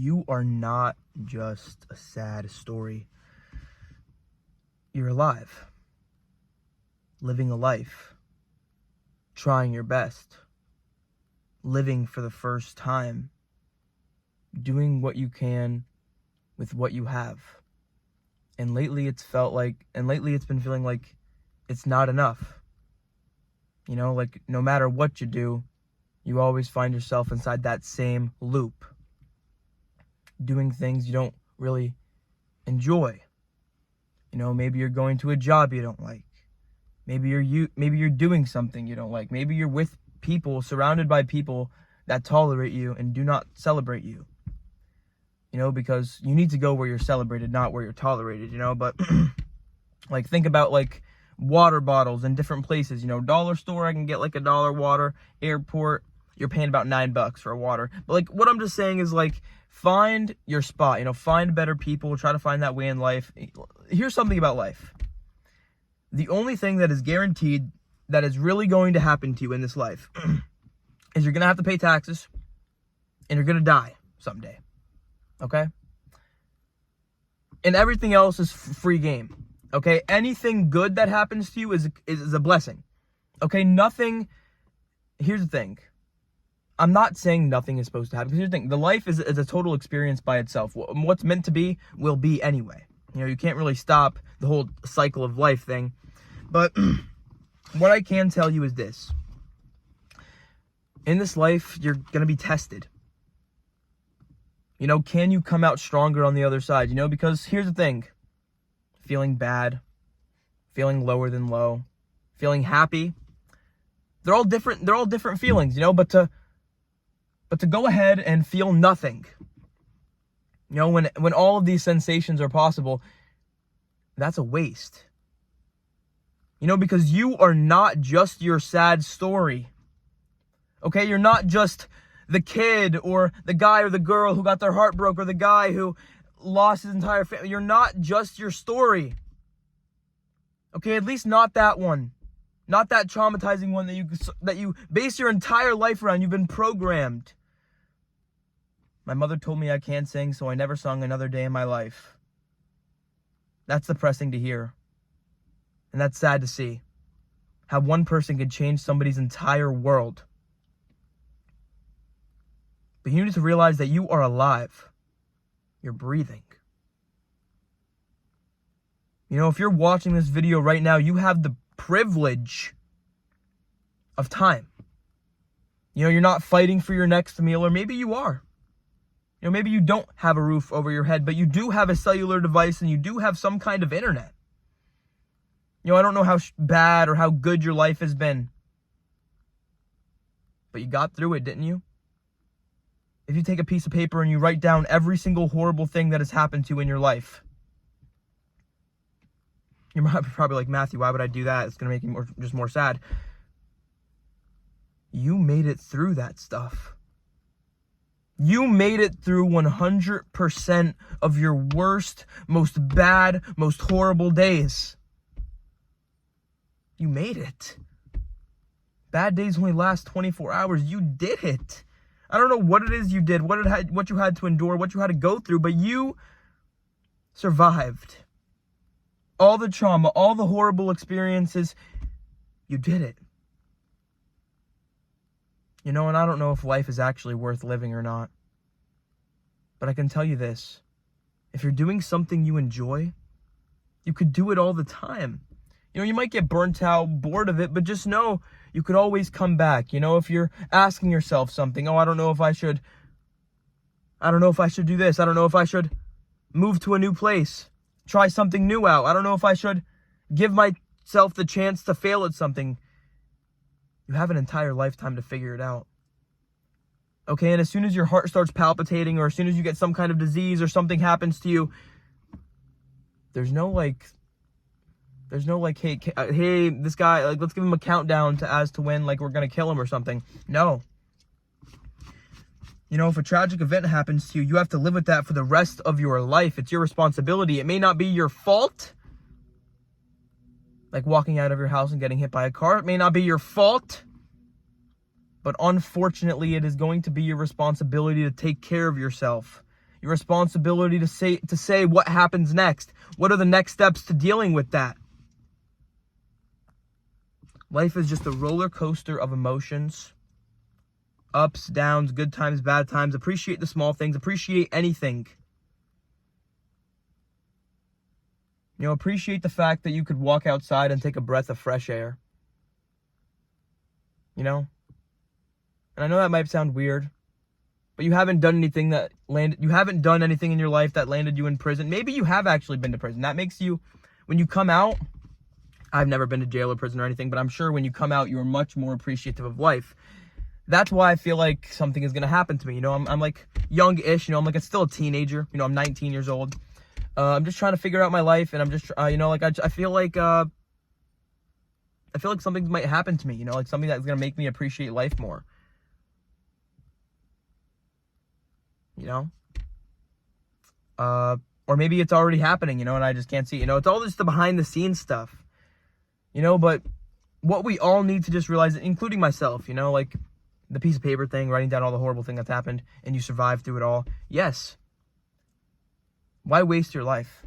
you are not just a sad story. You're alive, living a life, trying your best, living for the first time, doing what you can with what you have. And lately it's been feeling like it's not enough. You know, like no matter what you do, you always find yourself inside that same loop, doing things you don't really enjoy. You know, maybe you're going to a job you don't like. Maybe you're doing something you don't like. Maybe you're with people, surrounded by people that tolerate you and do not celebrate you. You know, because you need to go where you're celebrated, not where you're tolerated, you know. But like, think about like water bottles in different places. You know, dollar store, I can get like $1 water. Airport, you're paying about $9 for water. But like, what I'm just saying is like, find your spot, you know, find better people, try to find that way in life. Here's something about life. The only thing that is guaranteed that is really going to happen to you in this life is you're going to have to pay taxes and you're going to die someday. Okay? And everything else is free game. Okay? Anything good that happens to you is a blessing. Okay? Nothing. Here's the thing. I'm not saying nothing is supposed to happen. Because here's the thing. The life is a total experience by itself. What's meant to be will be anyway. You know, you can't really stop the whole cycle of life thing. But what I can tell you is this. In this life, you're going to be tested. You know, can you come out stronger on the other side? You know, because here's the thing. Feeling bad, feeling lower than low, feeling happy. They're all different feelings, you know, but to go ahead and feel nothing. You know, when all of these sensations are possible, that's a waste. You know, because you are not just your sad story. Okay, you're not just the kid or the guy or the girl who got their heart broke or the guy who lost his entire family. You're not just your story. Okay, at least not that one. Not that traumatizing one that you base your entire life around. You've been programmed. My mother told me I can't sing, so I never sung another day in my life. That's depressing to hear. And that's sad to see. How one person could change somebody's entire world. But you need to realize that you are alive. You're breathing. You know, if you're watching this video right now, you have the privilege of time. You know, you're not fighting for your next meal, or maybe you are. You know, maybe you don't have a roof over your head, but you do have a cellular device and you do have some kind of internet. You know, I don't know how bad or how good your life has been, but you got through it, didn't you? If you take a piece of paper and you write down every single horrible thing that has happened to you in your life, you're probably like, Matthew, why would I do that? It's going to make you just more sad. You made it through that stuff. You made it through 100% of your worst, most bad, most horrible days. You made it. Bad days only last 24 hours. You did it. I don't know what it is you did, what you had to endure, what you had to go through, but you survived. All the trauma, all the horrible experiences, you did it. You know, and I don't know if life is actually worth living or not. But I can tell you this. If you're doing something you enjoy, you could do it all the time. You know, you might get burnt out, bored of it, but just know you could always come back. You know, if you're asking yourself something, I don't know if I should do this. I don't know if I should move to a new place, try something new out. I don't know if I should give myself the chance to fail at something. You have an entire lifetime to figure it out. Okay, and as soon as your heart starts palpitating, or as soon as you get some kind of disease or something happens to you, there's no like, hey, this guy, like, let's give him a countdown as to when, like, we're gonna kill him or something. No. You know, if a tragic event happens to you, you have to live with that for the rest of your life. It's your responsibility. It may not be your fault. Like walking out of your house and getting hit by a car. It may not be your fault. But unfortunately, it is going to be your responsibility to take care of yourself. your responsibility to say what happens next. What are the next steps to dealing with that? Life is just a roller coaster of emotions. Ups, downs, good times, bad times. Appreciate the small things. Appreciate anything. You know, appreciate the fact that you could walk outside and take a breath of fresh air. You know? And I know that might sound weird, but you haven't done anything in your life that landed you in prison. Maybe you have actually been to prison. That makes you, when you come out, I've never been to jail or prison or anything, but I'm sure when you come out, you're much more appreciative of life. That's why I feel like something is going to happen to me. You know, I'm like young-ish, you know, I'm like still a teenager. You know, I'm 19 years old. I'm just trying to figure out my life, and I'm just, you know, like I feel like something might happen to me, you know, like something that's going to make me appreciate life more. You know? Or maybe it's already happening, you know, and I just can't see it. You know, it's all just the behind-the-scenes stuff. You know, but what we all need to just realize, including myself, you know, like the piece of paper thing, writing down all the horrible thing that's happened, and you survived through it all. Yes. Why waste your life?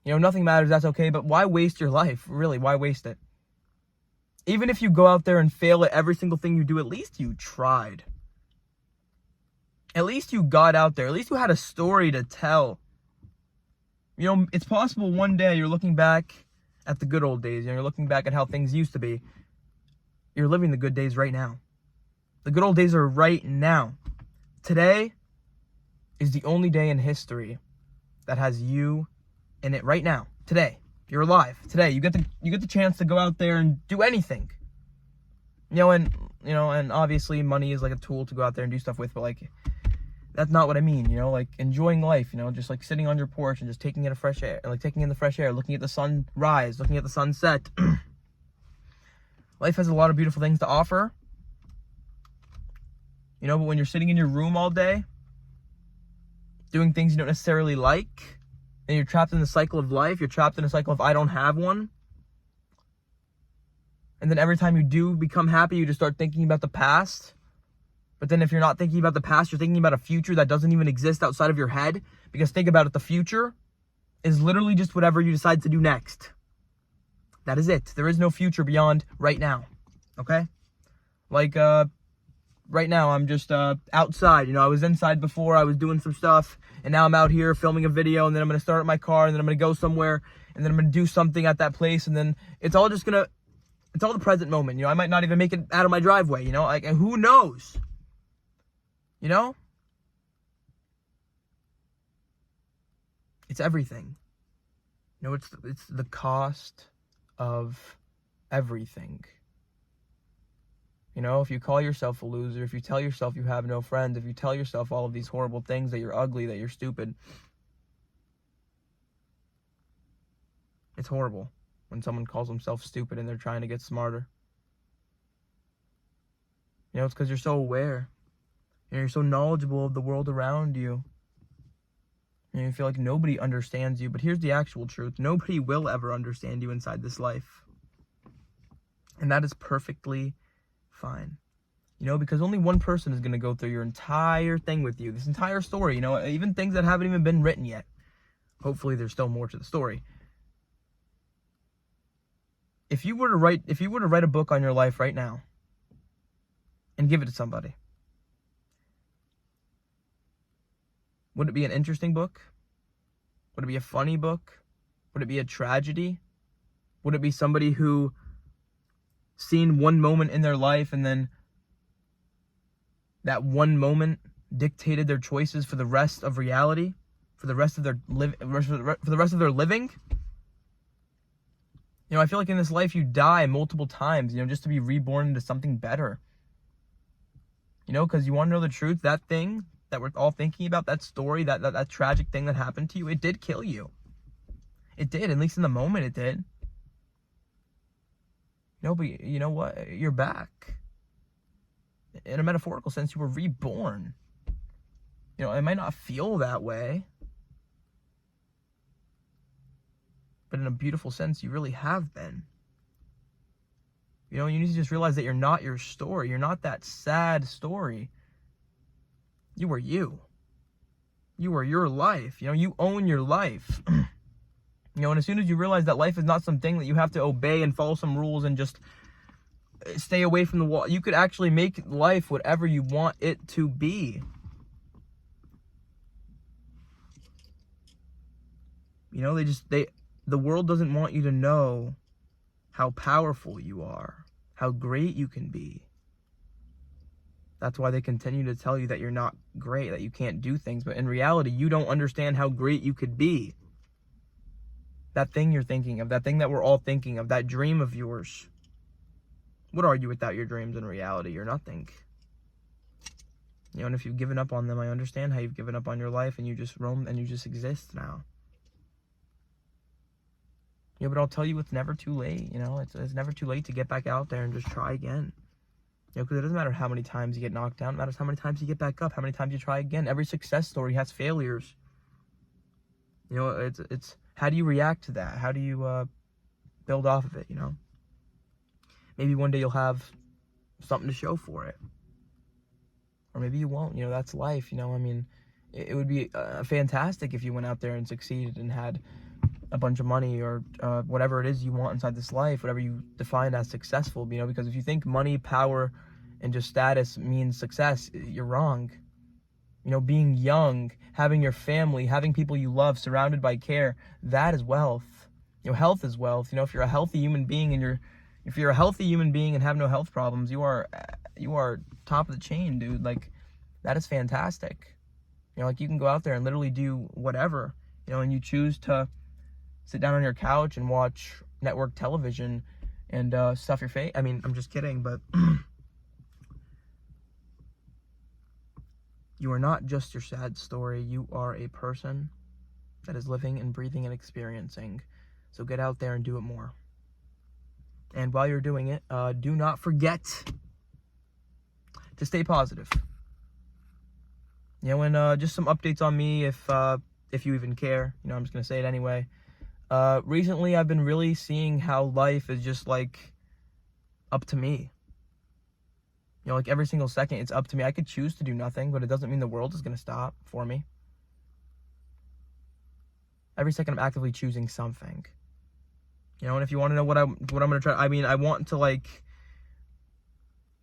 You know, nothing matters, that's okay, but why waste your life? Really, why waste it? Even if you go out there and fail at every single thing you do, at least you tried. At least you got out there. At least you had a story to tell. You know, it's possible one day you're looking back at the good old days. You know, you're looking back at how things used to be. You're living the good days right now. The good old days are right now. Today is the only day in history that has you in it right now. Today. You're alive. Today. You get the chance to go out there and do anything. And obviously money is like a tool to go out there and do stuff with, but like that's not what I mean, you know, like enjoying life, you know, just like sitting on your porch and just taking in the fresh air, looking at the sun rise, looking at the sunset. Life has a lot of beautiful things to offer. You know, but when you're sitting in your room all day, doing things you don't necessarily like, and you're trapped in the cycle of life, you're trapped in a cycle of I don't have one. And then every time you do become happy, you just start thinking about the past. But then if you're not thinking about the past, you're thinking about a future that doesn't even exist outside of your head. Because think about it, the future is literally just whatever you decide to do next. That is it. There is no future beyond right now. Okay? Like, right now I'm just outside. You know, I was inside before, I was doing some stuff. And now I'm out here filming a video. And then I'm going to start my car. And then I'm going to go somewhere. And then I'm going to do something at that place. And then it's all the present moment. You know, I might not even make it out of my driveway. You know, like, and who knows? You know? It's everything. You know, it's the cost of everything. You know, if you call yourself a loser, if you tell yourself you have no friends, if you tell yourself all of these horrible things, that you're ugly, that you're stupid, it's horrible when someone calls themselves stupid and they're trying to get smarter. You know, it's because you're so aware. You're so knowledgeable of the world around you. And you feel like nobody understands you. But here's the actual truth. Nobody will ever understand you inside this life. And that is perfectly fine. You know, because only one person is going to go through your entire thing with you. This entire story, you know, even things that haven't even been written yet. Hopefully there's still more to the story. If you were to write a book on your life right now and give it to somebody, would it be an interesting book? Would it be a funny book? Would it be a tragedy? Would it be somebody who seen one moment in their life and then that one moment dictated their choices for the rest of reality, for the rest of their living? You know, I feel like in this life you die multiple times, you know, just to be reborn into something better. You know, because you want to know the truth, that thing that we're all thinking about, that story, that tragic thing that happened to you, it did kill you. It did, at least in the moment it did. You know, but you know what? You're back. In a metaphorical sense, you were reborn. You know, it might not feel that way, but in a beautiful sense, you really have been. You know, you need to just realize that you're not your story. You're not that sad story. You were you. You are your life. You know, you own your life. You know, and as soon as you realize that life is not something that you have to obey and follow some rules and just stay away from the wall, you could actually make life whatever you want it to be. You know, the world doesn't want you to know how powerful you are, how great you can be. That's why they continue to tell you that you're not great, that you can't do things. But in reality, you don't understand how great you could be. That thing you're thinking of, that thing that we're all thinking of, that dream of yours. What are you without your dreams in reality? You're nothing. You know, and if you've given up on them, I understand how you've given up on your life and you just roam and you just exist now. You know, but I'll tell you, it's never too late. You know, it's never too late to get back out there and just try again. You know, because it doesn't matter how many times you get knocked down. It matters how many times you get back up, how many times you try again. Every success story has failures. You know, it's how do you react to that? How do you build off of it, you know? Maybe one day you'll have something to show for it. Or maybe you won't. You know, that's life, you know? I mean, it would be fantastic if you went out there and succeeded and had a bunch of money or whatever it is you want inside this life, whatever you define as successful, you know, because if you think money, power, and just status means success, you're wrong. You know, being young, having your family, having people you love, surrounded by care, that is wealth. You know, health is wealth. You know, if you're a healthy human being and if you're a healthy human being and have no health problems, you are top of the chain, dude. Like, that is fantastic. You know, like, you can go out there and literally do whatever, you know, and you choose to sit down on your couch and watch network television and stuff your face. I mean, I'm just kidding, but you are not just your sad story. You are a person that is living and breathing and experiencing. So get out there and do it more. And while you're doing it, do not forget to stay positive. You know, and just some updates on me if you even care. You know, I'm just going to say it anyway. Recently, I've been really seeing how life is just, like, up to me. You know, like, every single second, it's up to me. I could choose to do nothing, but it doesn't mean the world is going to stop for me. Every second, I'm actively choosing something. You know, and if you want to know what I'm going to try, I mean, I want to, like,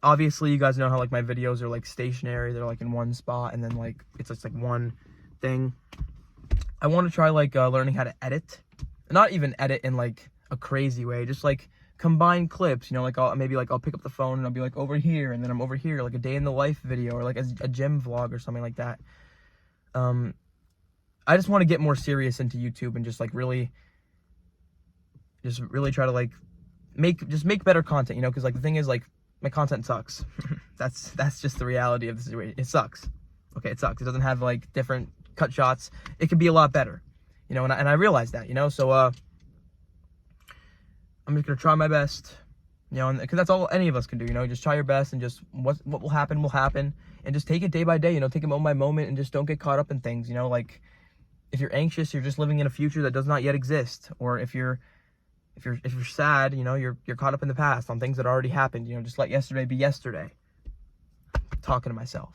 obviously, you guys know how, like, my videos are, like, stationary. They're, like, in one spot, and then, like, it's just, like, one thing. I want to try, like, learning how to edit. Not even edit in, like, a crazy way. Just, like, combine clips. You know, like, I'll pick up the phone and I'll be, like, over here, and then I'm over here, like a day in the life video, or, like, a gym vlog or something like that. I just want to get more serious into YouTube and just, like, really try to, like, make better content, you know, because, like, the thing is, like, my content sucks. that's just the reality of the situation. It sucks. Okay, it sucks. It doesn't have, like, different cut shots. It could be a lot better, you know, and I realize that, you know, so I'm just gonna try my best, you know, and because that's all any of us can do, you know, just try your best, and just what will happen, and just take it day by day, you know, take it moment by moment, and just don't get caught up in things, you know, like, if you're anxious, you're just living in a future that does not yet exist, or if you're sad, you know, you're caught up in the past on things that already happened, you know, just let yesterday be yesterday. I'm talking to myself.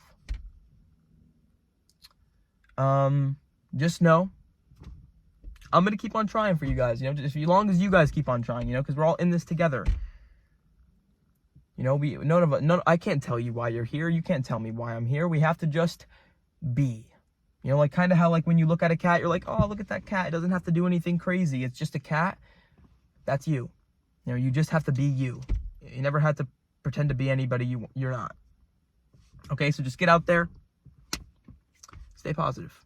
Just know I'm gonna keep on trying for you guys, you know, just as long as you guys keep on trying, you know, because we're all in this together. You know, I can't tell you why you're here. You can't tell me why I'm here. We have to just be. You know, like, kind of how, like, when you look at a cat, you're like, oh, look at that cat. It doesn't have to do anything crazy. It's just a cat. That's you. You know, you just have to be you. You never have to pretend to be anybody you're not. Okay, so just get out there. Stay positive.